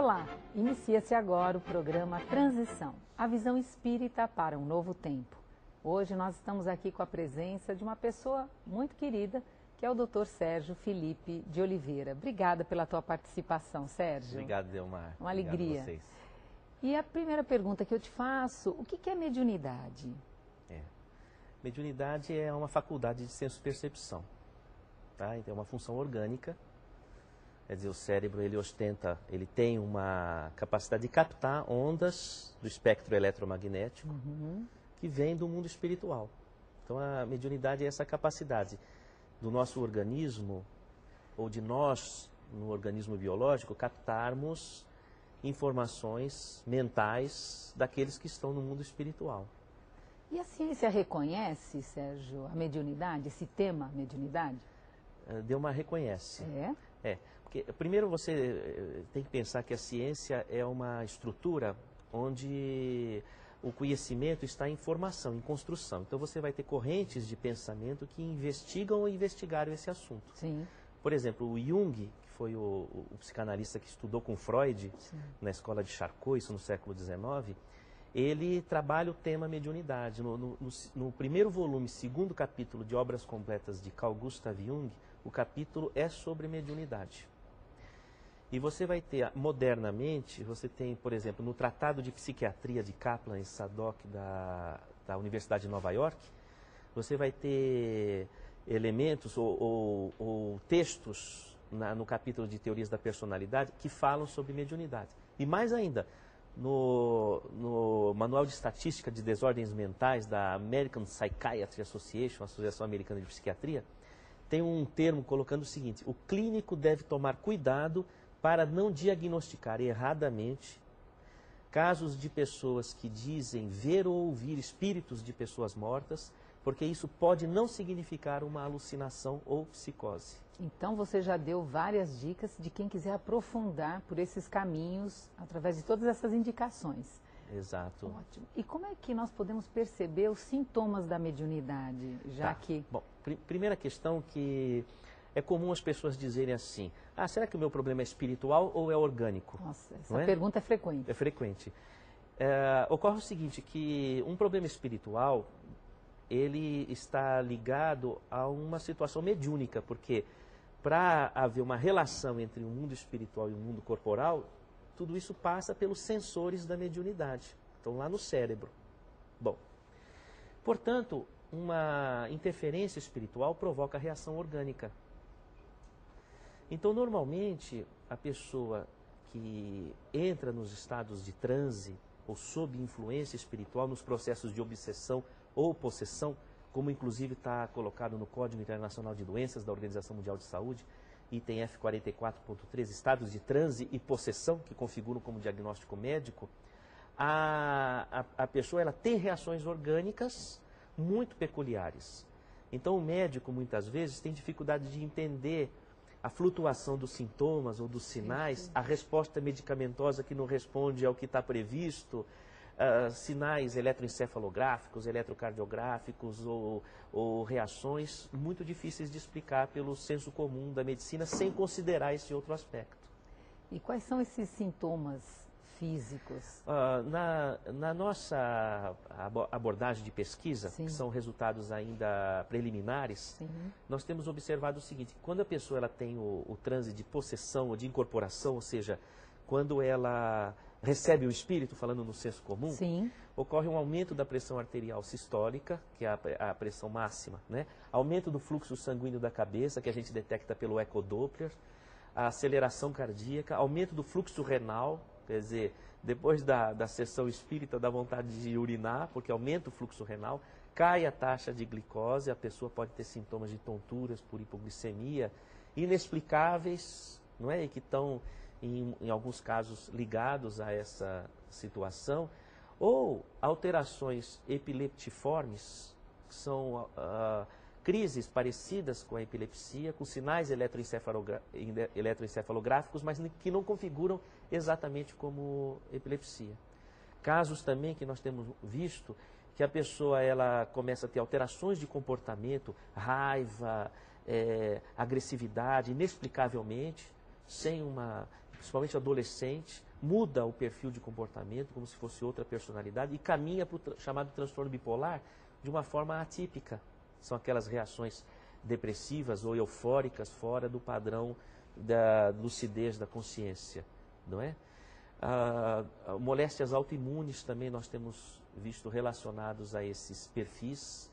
Olá, inicia-se agora o programa Transição, a visão espírita para um novo tempo. Hoje nós estamos aqui com a presença de uma pessoa muito querida, que é o Dr. Sérgio Felipe de Oliveira. Obrigada pela tua participação, Sérgio. Obrigado, Delmar. Uma alegria. Obrigado a vocês. E a primeira pergunta que eu te faço, o que é mediunidade? Mediunidade é uma faculdade de senso-percepção, tá? Então, é uma função orgânica. Quer dizer, o cérebro, ele tem uma capacidade de captar ondas do espectro eletromagnético que vem do mundo espiritual. Então, a mediunidade é essa capacidade do nosso organismo, ou de nós, no organismo biológico, captarmos informações mentais daqueles que estão no mundo espiritual. E a ciência reconhece, Sérgio, a mediunidade, esse tema mediunidade? Delmar reconhece. Porque primeiro você tem que pensar que a ciência é uma estrutura onde o conhecimento está em formação, em construção. Então você vai ter correntes de pensamento que investigam ou investigaram esse assunto. Sim. Por exemplo, o Jung, que foi o psicanalista que estudou com Freud, na escola de Charcot, isso no século XIX, ele trabalha o tema mediunidade. No primeiro volume, segundo capítulo de Obras Completas de Carl Gustav Jung, o capítulo é sobre mediunidade. E você vai ter, modernamente, você tem, por exemplo, no Tratado de Psiquiatria de Kaplan e Sadok da Universidade de Nova York, você vai ter elementos ou textos no capítulo de Teorias da Personalidade que falam sobre mediunidade. E mais ainda, no Manual de Estatística de Desordens Mentais da American Psychiatry Association, Associação Americana de Psiquiatria, tem um termo colocando o seguinte: o clínico deve tomar cuidado para não diagnosticar erradamente casos de pessoas que dizem ver ou ouvir espíritos de pessoas mortas, porque isso pode não significar uma alucinação ou psicose. Então você já deu várias dicas de quem quiser aprofundar por esses caminhos, através de todas essas indicações. Exato. Ótimo. E como é que nós podemos perceber os sintomas da mediunidade, Bom, primeira questão que é comum as pessoas dizerem assim: será que o meu problema é espiritual ou é orgânico? Nossa, essa pergunta é frequente. É frequente. Ocorre o seguinte, que um problema espiritual, ele está ligado a uma situação mediúnica, porque para haver uma relação entre o mundo espiritual e o mundo corporal, tudo isso passa pelos sensores da mediunidade, então lá no cérebro. Bom, portanto, uma interferência espiritual provoca reação orgânica. Então, normalmente, a pessoa que entra nos estados de transe ou sob influência espiritual, nos processos de obsessão ou possessão, como inclusive está colocado no Código Internacional de Doenças da Organização Mundial de Saúde, item F44.3, estados de transe e possessão, que configuram como diagnóstico médico, a pessoa ela tem reações orgânicas muito peculiares. Então o médico, muitas vezes, tem dificuldade de entender a flutuação dos sintomas ou dos sinais, a resposta medicamentosa que não responde ao que está previsto, sinais eletroencefalográficos, eletrocardiográficos ou reações muito difíceis de explicar pelo senso comum da medicina sem considerar esse outro aspecto. E quais são esses sintomas físicos? Na nossa abordagem de pesquisa, que são resultados ainda preliminares, nós temos observado o seguinte: quando a pessoa ela tem o transe de possessão ou de incorporação, ou seja, quando ela recebe o espírito, falando no senso comum, ocorre um aumento da pressão arterial sistólica, que é a pressão máxima, né? Aumento do fluxo sanguíneo da cabeça, que a gente detecta pelo ecodoppler, a aceleração cardíaca, aumento do fluxo renal, quer dizer, depois da sessão espírita dá vontade de urinar, porque aumenta o fluxo renal, cai a taxa de glicose, a pessoa pode ter sintomas de tonturas por hipoglicemia, inexplicáveis, não é? E que estão em alguns casos ligados a essa situação, ou alterações epileptiformes, que são crises parecidas com a epilepsia, com sinais eletroencefalográficos, mas que não configuram exatamente como epilepsia. Casos também que nós temos visto, que a pessoa ela começa a ter alterações de comportamento, raiva, agressividade, inexplicavelmente, sem uma principalmente adolescente, muda o perfil de comportamento como se fosse outra personalidade e caminha para o chamado transtorno bipolar de uma forma atípica. São aquelas reações depressivas ou eufóricas fora do padrão da lucidez da consciência, não é? Moléstias autoimunes também nós temos visto relacionados a esses perfis,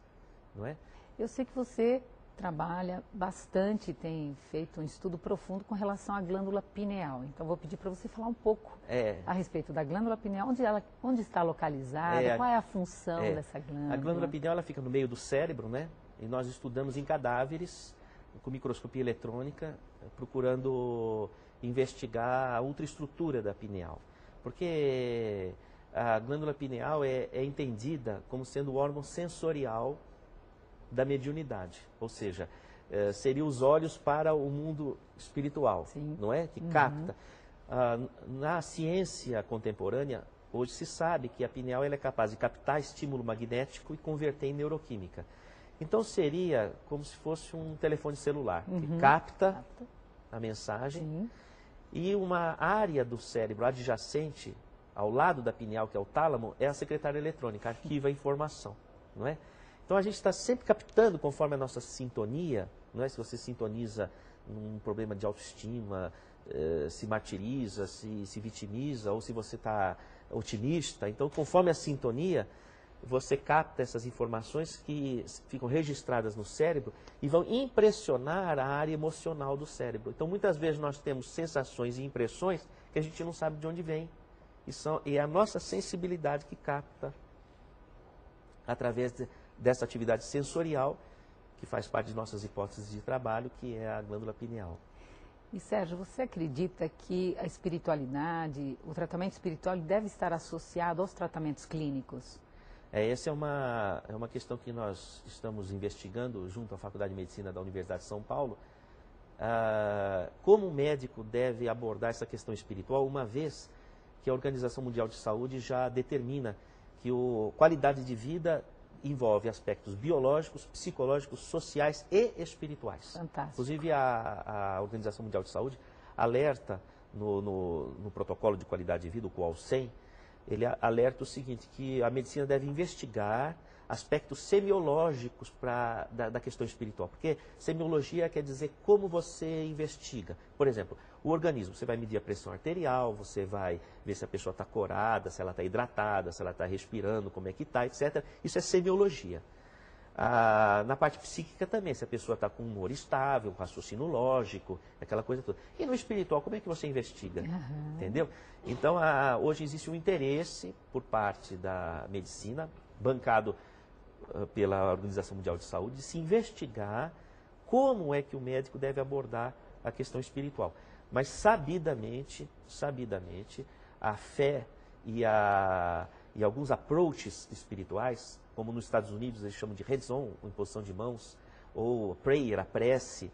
não é? Eu sei que você trabalha bastante, tem feito um estudo profundo com relação à glândula pineal. Então, vou pedir para você falar um pouco a respeito da glândula pineal, onde está localizada, qual é a função dessa glândula. A glândula pineal ela fica no meio do cérebro, né? E nós estudamos em cadáveres, com microscopia eletrônica, procurando investigar a ultraestrutura da pineal. Porque a glândula pineal é entendida como sendo o órgão sensorial da mediunidade, ou seja, seria os olhos para o mundo espiritual, sim, não é? Que capta. Na ciência contemporânea, hoje se sabe que a pineal ela é capaz de captar estímulo magnético e converter em neuroquímica. Então seria como se fosse um telefone celular, que capta a mensagem, sim, e uma área do cérebro adjacente ao lado da pineal, que é o tálamo, é a secretária eletrônica, arquiva a informação, não é? Então a gente está sempre captando conforme a nossa sintonia, não é? Se você sintoniza num problema de autoestima, se martiriza, se vitimiza, ou se você está otimista, então conforme a sintonia, você capta essas informações que ficam registradas no cérebro e vão impressionar a área emocional do cérebro. Então muitas vezes nós temos sensações e impressões que a gente não sabe de onde vem. E é a nossa sensibilidade que capta através dessa atividade sensorial, que faz parte de nossas hipóteses de trabalho, que é a glândula pineal. E Sérgio, você acredita que a espiritualidade, o tratamento espiritual deve estar associado aos tratamentos clínicos? Essa é uma questão que nós estamos investigando junto à Faculdade de Medicina da Universidade de São Paulo. Como o médico deve abordar essa questão espiritual, uma vez que a Organização Mundial de Saúde já determina que a qualidade de vida envolve aspectos biológicos, psicológicos, sociais e espirituais. Fantástico. Inclusive, a Organização Mundial de Saúde alerta no protocolo de qualidade de vida, o QOL 100, ele alerta o seguinte, que a medicina deve investigar aspectos semiológicos da questão espiritual. Porque semiologia quer dizer como você investiga. Por exemplo, o organismo, você vai medir a pressão arterial, você vai ver se a pessoa está corada, se ela está hidratada, se ela está respirando, como é que está, etc. Isso é semiologia. Na parte psíquica também, se a pessoa está com um humor estável, um raciocínio lógico, aquela coisa toda. E no espiritual, como é que você investiga? Entendeu? Então, hoje existe um interesse por parte da medicina, bancado pela Organização Mundial de Saúde, de se investigar como é que o médico deve abordar a questão espiritual. Mas sabidamente, a fé e alguns approaches espirituais, como nos Estados Unidos eles chamam de hands-on, imposição de mãos, ou prayer, a prece,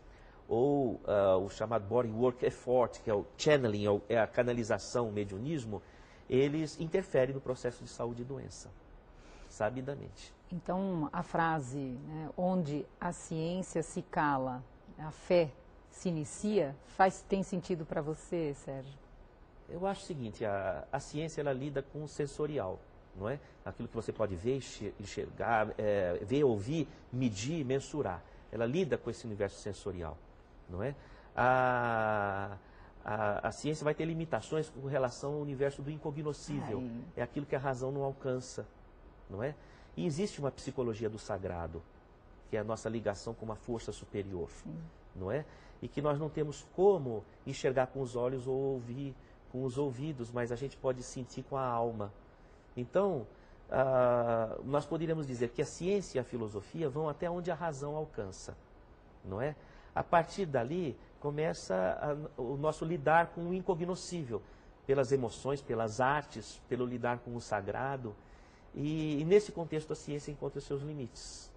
ou o chamado body work effort, que é o channeling, é a canalização, o mediunismo, eles interferem no processo de saúde e doença, sabidamente. Então, a frase, né, onde a ciência se cala, a fé se inicia, tem sentido para você, Sérgio? Eu acho o seguinte, a ciência ela lida com o sensorial, não é? Aquilo que você pode ver, enxergar, ver, ouvir, medir, mensurar. Ela lida com esse universo sensorial, não é? A ciência vai ter limitações com relação ao universo do incognoscível. É aquilo que a razão não alcança, não é? E existe uma psicologia do sagrado, que é a nossa ligação com uma força superior, não é? E que nós não temos como enxergar com os olhos ou ouvir com os ouvidos, mas a gente pode sentir com a alma. Então, nós poderíamos dizer que a ciência e a filosofia vão até onde a razão alcança, não é? A partir dali, começa o nosso lidar com o incognoscível, pelas emoções, pelas artes, pelo lidar com o sagrado. E nesse contexto a ciência encontra seus limites.